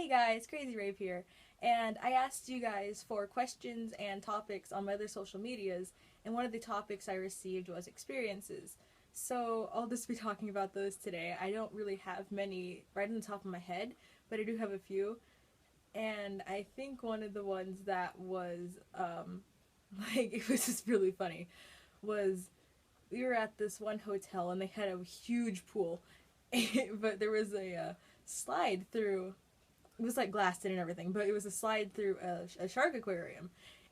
Hey guys, Crazy Rape here, and I asked you guys for questions and topics on my other social medias, and one of the topics I received was experiences. So I'll just be talking about those today. I don't really have many right on the top of my head, but I do have a few, and I think one of the ones that was, it was just really funny, was we were at this one hotel and they had a huge pool, but there was a slide through. It was like glassed in and everything, but it was a slide through a shark aquarium.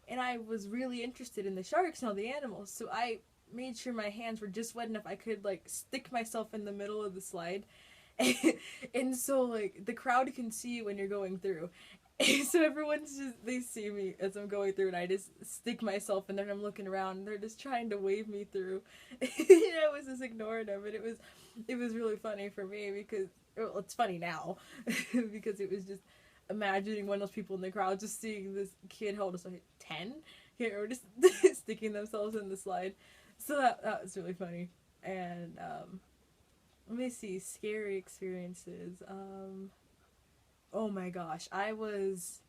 And I was really interested in the sharks and all the animals, so I made sure my hands were just wet enough I could like stick myself in the middle of the slide. And so like the crowd can see you when you're going through. And so everyone's just they see me as I'm going through and I just stick myself in there and I'm looking around and they're just trying to wave me through. And I was just ignoring them and it was really funny for me because well, it's funny now because it was just imagining one of those people in the crowd just seeing this kid hold us like 10 here or just sticking themselves in the slide. So that was really funny. And let me see, scary experiences. Oh my gosh, I was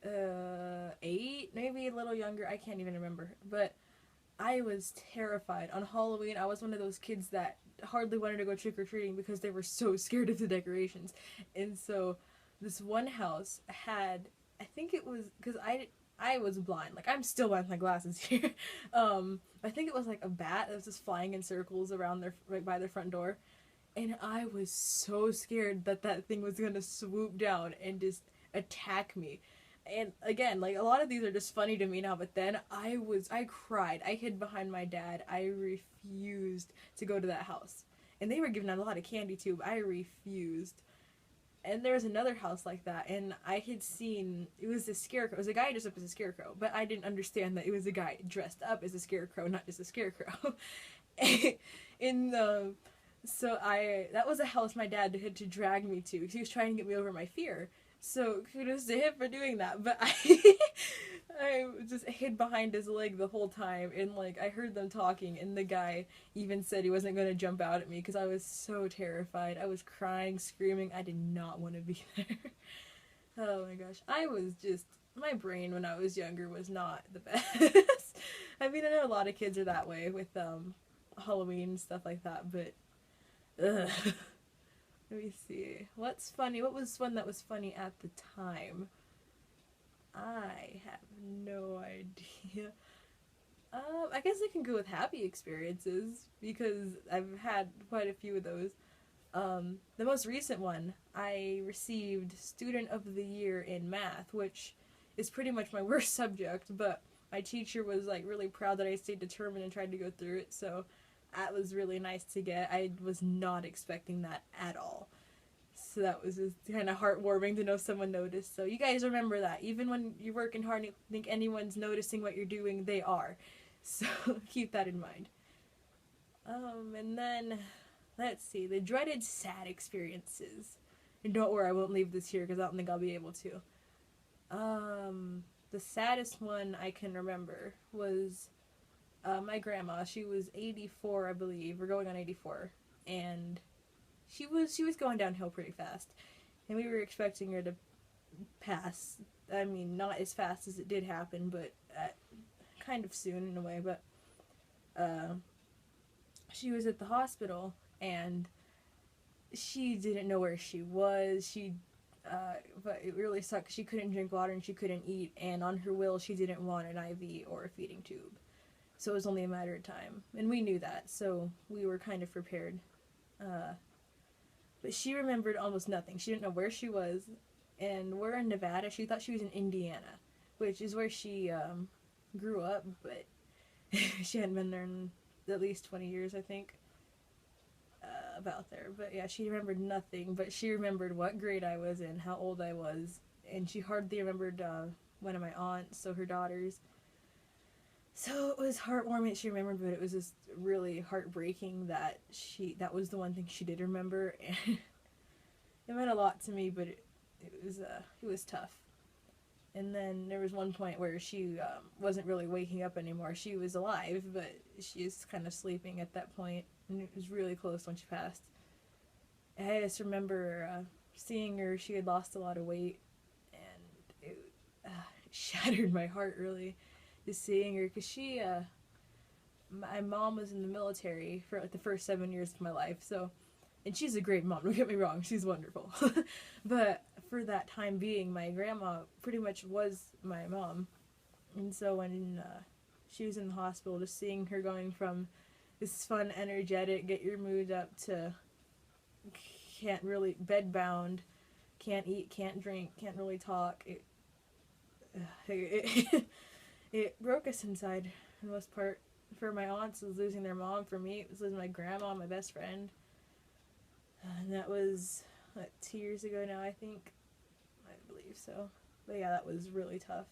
8, maybe a little younger. I can't even remember, but I was terrified on Halloween. I was one of those kids that hardly wanted to go trick or treating because they were so scared of the decorations. And so this one house had, I think it was because I was blind. Like I'm still blind with my glasses here. I think it was like a bat that was just flying in circles around their right by their front door, and I was so scared that that thing was gonna swoop down and just attack me. And again, like a lot of these are just funny to me now, but then I cried. I hid behind my dad. I refused to go to that house. And they were giving out a lot of candy too, but I refused. And there was another house like that, and I had seen it was a scarecrow. It was a guy dressed up as a scarecrow, but I didn't understand that it was a guy dressed up as a scarecrow, not just a scarecrow. In the so I that was a house my dad had to drag me to because he was trying to get me over my fear. So kudos to him for doing that. But I just hid behind his leg the whole time, and like I heard them talking, and the guy even said he wasn't going to jump out at me because I was so terrified. I was crying, screaming. I did not want to be there. Oh my gosh, I was just my brain when I was younger was not the best. I mean, I know a lot of kids are that way with Halloween and stuff like that, but ugh. Let me see. What's funny? What was one that was funny at the time? I have no idea. I guess I can go with happy experiences because I've had quite a few of those. The most recent one, I received Student of the Year in math, which is pretty much my worst subject, but my teacher was like really proud that I stayed determined and tried to go through it, so that was really nice to get. I was not expecting that at all. So that was just kind of heartwarming to know someone noticed. So you guys remember that. Even when you're working hard and you think anyone's noticing what you're doing, they are. So keep that in mind. And then, let's see, the dreaded sad experiences. And don't worry, I won't leave this here because I don't think I'll be able to. The saddest one I can remember was my grandma. She was 84, I believe, or going on 84, and she was going downhill pretty fast, and we were expecting her to pass. I mean, not as fast as it did happen, but kind of soon in a way. But uh, she was at the hospital, and she didn't know where she was. But it really sucked. She couldn't drink water and she couldn't eat, and on her will, she didn't want an IV or a feeding tube. So it was only a matter of time, and we knew that, so we were kind of prepared. Uh, but she remembered almost nothing. She didn't know where she was, and we're in Nevada. She thought she was in Indiana, which is where she grew up, but she hadn't been there in at least 20 years, I think. About there. But yeah, she remembered nothing, but she remembered what grade I was in, how old I was, and she hardly remembered one of my aunts, so her daughters. So it was heartwarming that she remembered, but it was just really heartbreaking that that was the one thing she did remember, and it meant a lot to me, but it was tough. And then there was one point where she wasn't really waking up anymore. She was alive, but she was kind of sleeping at that point, and it was really close when she passed. I just remember seeing her, she had lost a lot of weight, and it shattered my heart really, just seeing her, because my mom was in the military for like the first 7 years of my life, so, and she's a great mom, don't get me wrong, she's wonderful, but for that time being, my grandma pretty much was my mom, and so when she was in the hospital, just seeing her going from this fun, energetic, get your mood up to can't really, bedbound, can't eat, can't drink, can't really talk, it broke us inside for the most part. For my aunts, it was losing their mom. For me, it was losing my grandma, my best friend. And that was, 2 years ago now, I think. I believe so. But yeah, that was really tough.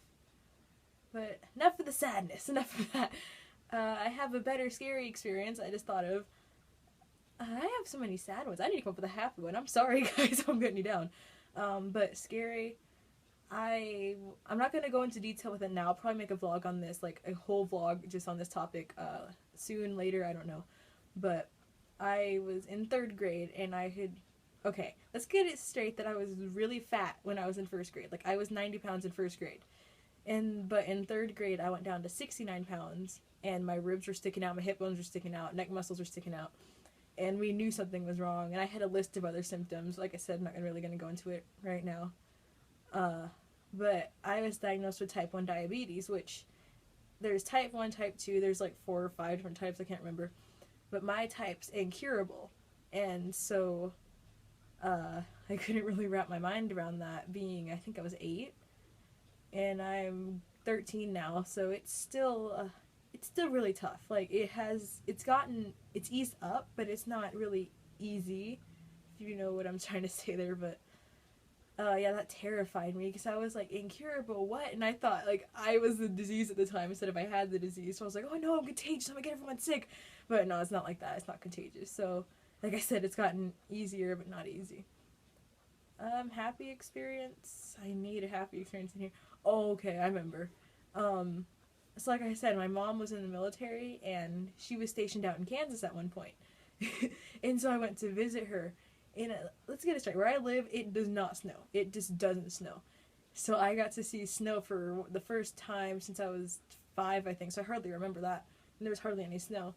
But enough of the sadness, enough of that. I have a better scary experience I just thought of. I have so many sad ones. I need to come up with a happy one. I'm sorry, guys, I'm getting you down. But scary, I'm not going to go into detail with it now. I'll probably make a vlog on this, like a whole vlog just on this topic soon, later, I don't know. But I was in 3rd grade and okay, let's get it straight that I was really fat when I was in 1st grade. Like, I was 90 pounds in 1st grade. But in 3rd grade, I went down to 69 pounds, and my ribs were sticking out, my hip bones were sticking out, neck muscles were sticking out. And we knew something was wrong, and I had a list of other symptoms. Like I said, I'm not really going to go into it right now. But I was diagnosed with type 1 diabetes, which there's type 1, type 2, there's like 4 or 5 different types, I can't remember. But my type's incurable, and so I couldn't really wrap my mind around that, being, I think I was 8, and I'm 13 now, so it's still really tough. Like, it's eased up, but it's not really easy, if you know what I'm trying to say there. But yeah, that terrified me, because I was like, incurable, what? And I thought, like, I was the disease at the time instead of I had the disease, so I was like, oh no, I'm contagious, I'm gonna get everyone sick. But no, it's not like that, it's not contagious. So, like I said, it's gotten easier, but not easy. Happy experience, I need a happy experience in here. Oh, okay, I remember. So like I said, my mom was in the military, and she was stationed out in Kansas at one point. And so I went to visit her. And let's get it straight. Where I live, it does not snow. It just doesn't snow. So I got to see snow for the first time since I was 5, I think. So I hardly remember that. And there was hardly any snow.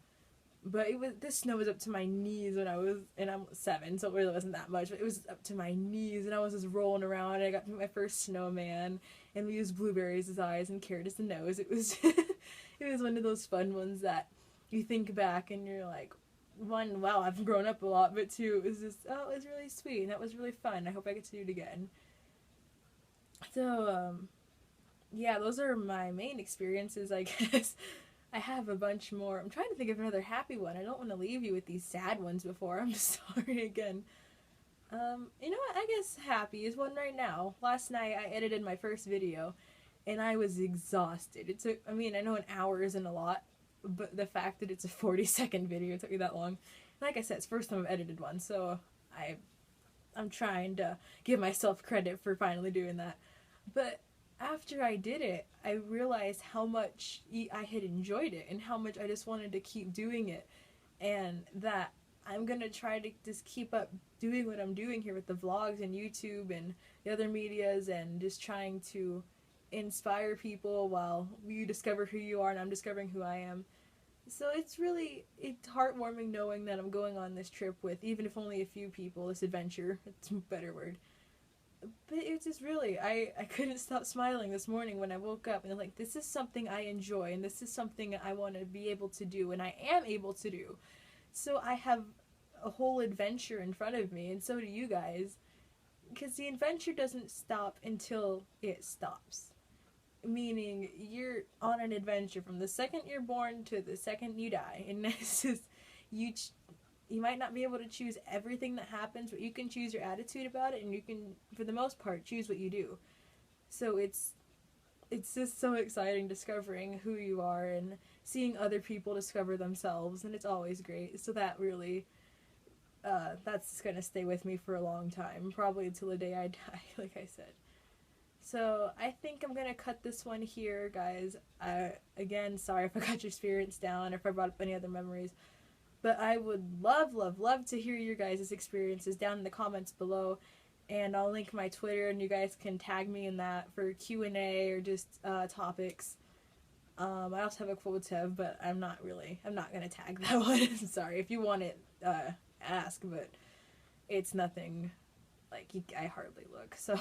But this snow was up to my knees and I'm 7, so it really wasn't that much. But it was up to my knees, and I was just rolling around. And I got to meet my first snowman, and we used blueberries as eyes and carrot as the nose. It was, it was one of those fun ones that you think back and you're like, 1, wow, I've grown up a lot, but 2, it was just, oh, it was really sweet, and that was really fun. I hope I get to do it again. So, yeah, those are my main experiences, I guess. I have a bunch more. I'm trying to think of another happy one. I don't want to leave you with these sad ones before. I'm sorry again. You know what? I guess happy is one right now. Last night, I edited my first video, and I was exhausted. It took, I know an hour isn't a lot, but the fact that it's a 40-second video took me that long. Like I said, it's the first time I've edited one, so I'm trying to give myself credit for finally doing that. But after I did it, I realized how much I had enjoyed it, and how much I just wanted to keep doing it, and that I'm gonna try to just keep up doing what I'm doing here with the vlogs and YouTube and the other medias, and just trying to inspire people while you discover who you are and I'm discovering who I am. So it's heartwarming knowing that I'm going on this trip with, even if only a few people, this adventure, it's a better word. But it's just really, I couldn't stop smiling this morning when I woke up, and I'm like, this is something I enjoy, and this is something I want to be able to do, and I am able to do. So I have a whole adventure in front of me, and so do you guys, because the adventure doesn't stop until it stops. Meaning, you're on an adventure from the second you're born to the second you die, and it's just, you might not be able to choose everything that happens, but you can choose your attitude about it, and you can, for the most part, choose what you do. So it's just so exciting discovering who you are and seeing other people discover themselves, and it's always great. So that really, that's gonna stay with me for a long time, probably until the day I die, like I said. So I think I'm gonna cut this one here, guys. Again, sorry if I got your spirits down, or if I brought up any other memories. But I would love, love, love to hear your guys' experiences down in the comments below. and I'll link my Twitter, and you guys can tag me in that for Q&A or just topics. I also have a quotev, but I'm not gonna tag that one. Sorry, if you want it, ask, but it's nothing, like, I hardly look, so...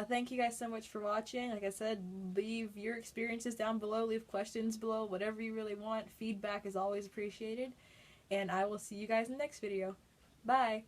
Thank you guys so much for watching. Like I said, leave your experiences down below, leave questions below, whatever you really want. Feedback is always appreciated. And I will see you guys in the next video. Bye!